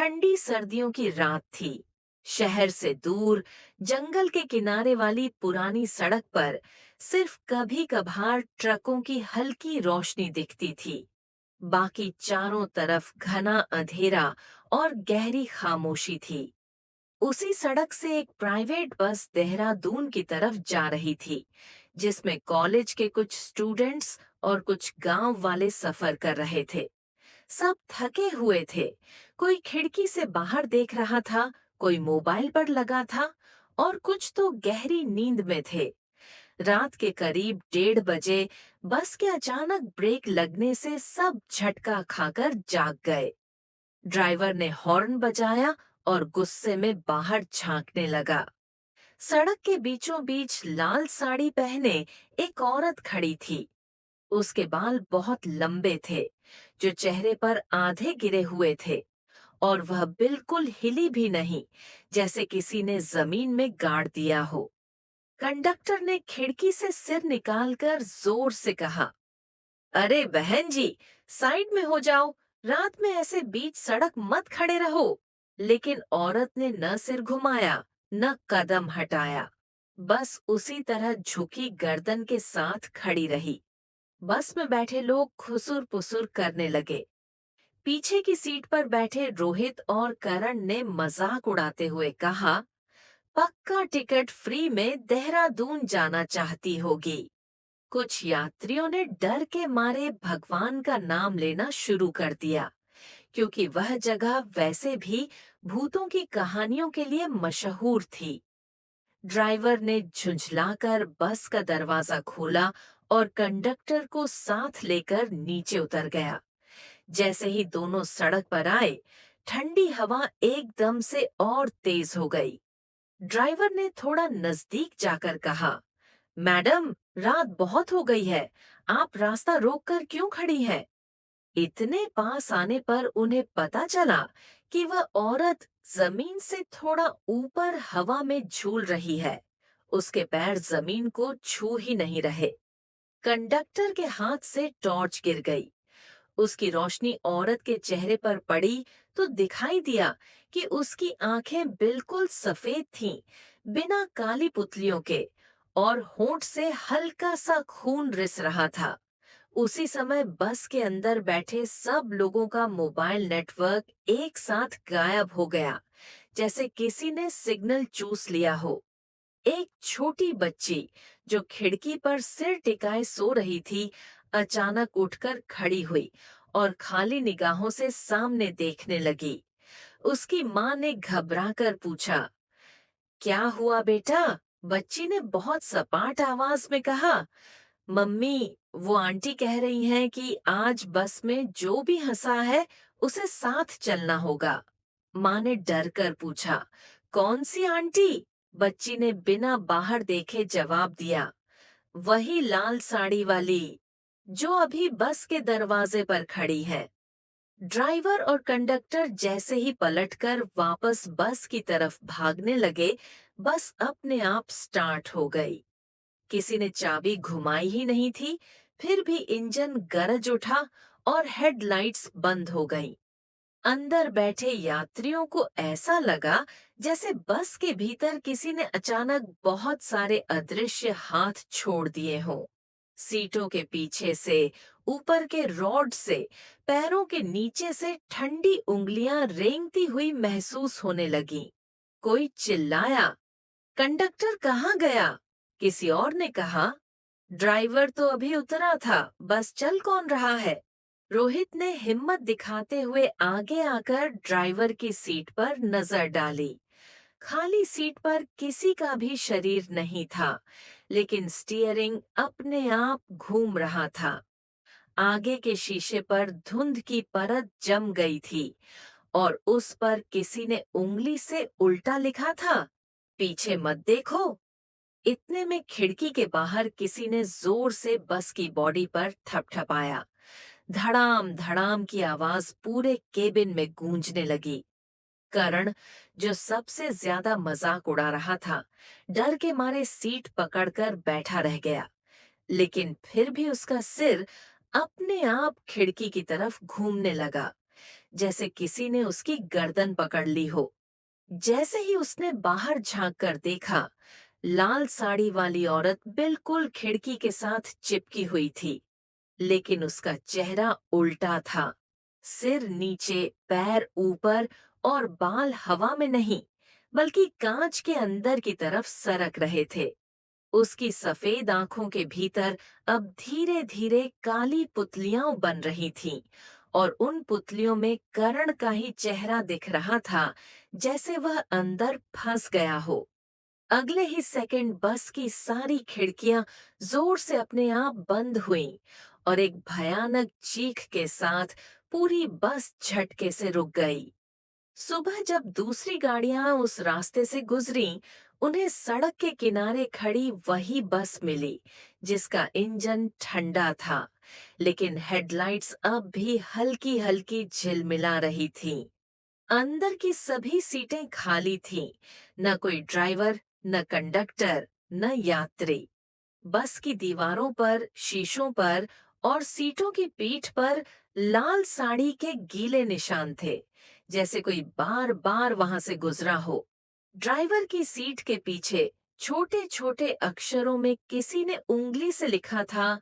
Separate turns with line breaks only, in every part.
ठंडी सर्दियों की रात थी। शहर से दूर जंगल के किनारे वाली पुरानी सड़क पर सिर्फ कभी कभार ट्रकों की हल्की रोशनी दिखती थी। बाकी चारों तरफ घना अंधेरा और गहरी खामोशी थी। उसी सड़क से एक प्राइवेट बस देहरादून की तरफ जा रही थी, जिसमें कॉलेज के कुछ स्टूडेंट्स और कुछ गांव वाले सफर कर रहे थे। सब थके हुए थे। कोई खिड़की से बाहर देख रहा था, कोई मोबाइल पर लगा था और कुछ तो गहरी नींद में थे। रात के करीब 1:30 बजे बस के अचानक ब्रेक लगने से सब झटका खाकर जाग गए। ड्राइवर ने हॉर्न बजाया और गुस्से में बाहर झांकने लगा। सड़क के बीचों बीच लाल साड़ी पहने एक औरत खड़ी थी। उसके बाल बहुत लंबे थे, जो चेहरे पर आधे गिरे हुए थे, और वह बिल्कुल हिली भी नहीं, जैसे किसी ने जमीन में गाड़ दिया हो। कंडक्टर ने खिड़की से सिर निकालकर जोर से कहा, अरे बहन जी, साइड में हो जाओ, रात में ऐसे बीच सड़क मत खड़े रहो। लेकिन औरत ने न सिर घुमाया, न कदम हटाया। बस उसी तरह झुकी गर्दन के साथ खड़ी रही। बस में बैठे लोग खुसुर पुसुर करने लगे। पीछे की सीट पर बैठे रोहित और करण ने मजाक उड़ाते हुए कहा, पक्का टिकट फ्री में देहरादून जाना चाहती होगी। कुछ यात्रियों ने डर के मारे भगवान का नाम लेना शुरू कर दिया, क्योंकि वह जगह वैसे भी भूतों की कहानियों के लिए मशहूर थी। ड्राइवर ने झुंझलाकर बस का दरवाजा खोला और कंडक्टर को साथ लेकर नीचे उतर गया। जैसे ही दोनों सड़क पर आए, ठंडी हवा एकदम से और तेज हो गई। ड्राइवर ने थोड़ा नजदीक जाकर कहा, मैडम, रात बहुत हो गई है, आप रास्ता रोककर क्यों खड़ी हैं? इतने पास आने पर उन्हें पता चला कि वह औरत जमीन से थोड़ा ऊपर हवा में झूल रही है। उसके पैर जमीन को छू ही नहीं रहे। कंडक्टर के हाथ से टॉर्च गिर गई। उसकी रोशनी औरत के चेहरे पर पड़ी तो दिखाई दिया कि उसकी आंखें बिल्कुल सफेद थीं, बिना काली पुतलियों के, और होंठ से हल्का सा खून रिस रहा था। उसी समय बस के अंदर बैठे सब लोगों का मोबाइल नेटवर्क एक साथ गायब हो गया, जैसे किसी ने सिग्नल चूस लिया हो। एक छोटी बच्ची, जो खिड़की पर सिर टिकाए सो रही थी, अचानक उठकर खड़ी हुई और खाली निगाहों से सामने देखने लगी। उसकी माँ ने घबराकर पूछा, क्या हुआ बेटा? बच्ची ने बहुत सपाट आवाज में कहा, मम्मी, वो आंटी कह रही हैं कि आज बस में जो भी हंसा है उसे साथ चलना होगा। माँ ने डर कर पूछा, कौन सी आंटी? बच्ची ने बिना बाहर देखे जवाब दिया, वही लाल साड़ी वाली, जो अभी बस के दरवाजे पर खड़ी है। ड्राइवर और कंडक्टर जैसे ही पलटकर वापस बस की तरफ भागने लगे, बस अपने आप स्टार्ट हो गई। किसी ने चाबी घुमाई ही नहीं थी, फिर भी इंजन गरज उठा और हेडलाइट्स बंद हो गईं। अंदर बैठे यात्रियों को ऐसा लगा जैसे बस के भीतर किसी ने अचानक बहुत सारे अदृश्य हाथ छोड़ दिए हों। सीटों के पीछे से, ऊपर के रॉड से, पैरों के नीचे से ठंडी उंगलियां रेंगती हुई महसूस होने लगीं। कोई चिल्लाया, कंडक्टर कहाँ गया? किसी और ने कहा, ड्राइवर तो अभी उतरा था, बस चल कौन रहा है? रोहित ने हिम्मत दिखाते हुए आगे आकर ड्राइवर की सीट पर नजर डाली। खाली सीट पर किसी का भी शरीर नहीं था, लेकिन स्टीयरिंग अपने आप घूम रहा था। आगे के शीशे पर धुंध की परत जम गई थी और उस पर किसी ने उंगली से उल्टा लिखा था, पीछे मत देखो। इतने में खिड़की के बाहर किसी ने जोर से बस की बॉडी पर थपथपाया। धड़ाम धड़ाम की आवाज पूरे केबिन में गूंजने लगी। करण, जो सबसे ज्यादा मजाक उड़ा रहा था, डर के मारे सीट पकड़कर बैठा रह गया, लेकिन फिर भी उसका सिर अपने आप खिड़की की तरफ घूमने लगा, जैसे किसी ने उसकी गर्दन पकड़ ली हो। जैसे ही उसने बाहर झांक कर देखा, लाल साड़ी वाली औरत बिल्कुल खिड़की के साथ चिपकी हुई थी, लेकिन उसका चेहरा उल्टा था। सिर नीचे, पैर ऊपर और बाल हवा में नहीं, बल्कि कांच के अंदर की तरफ सरक रहे थे। उसकी सफेद आंखों के भीतर अब धीरे-धीरे काली पुतलियां बन रही थीं और उन पुतलियों में करण का ही चेहरा दिख रहा था, जैसे वह अंदर फंस गया हो। अगले ही सेकंड बस की सारी खिड़कियां जोर से अपने आप बंद हुईं और एक भयानक चीख के साथ पूरी बस झटके से रुक गई। सुबह जब दूसरी गाड़ियां उस रास्ते से गुजरीं, उन्हें सड़क के किनारे खड़ी वही बस मिली, जिसका इंजन ठंडा था, लेकिन हेडलाइट्स अब भी हल्की-हल्की झिलमिला रही थीं। अंदर की सभी सीटें खाली थीं, न कोई ड्राइवर, न कंडक्टर, न यात्री। बस की दीवारों पर, शीशों पर और सीटों की पीठ पर लाल साड़ी के गीले निशान थे, जैसे कोई बार-बार वहां से गुजरा हो। ड्राइवर की सीट के पीछे छोटे-छोटे अक्षरों में किसी ने उंगली से लिखा था,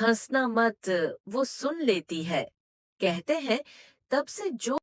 हंसना मत, वो सुन लेती है। कहते हैं, तब से जो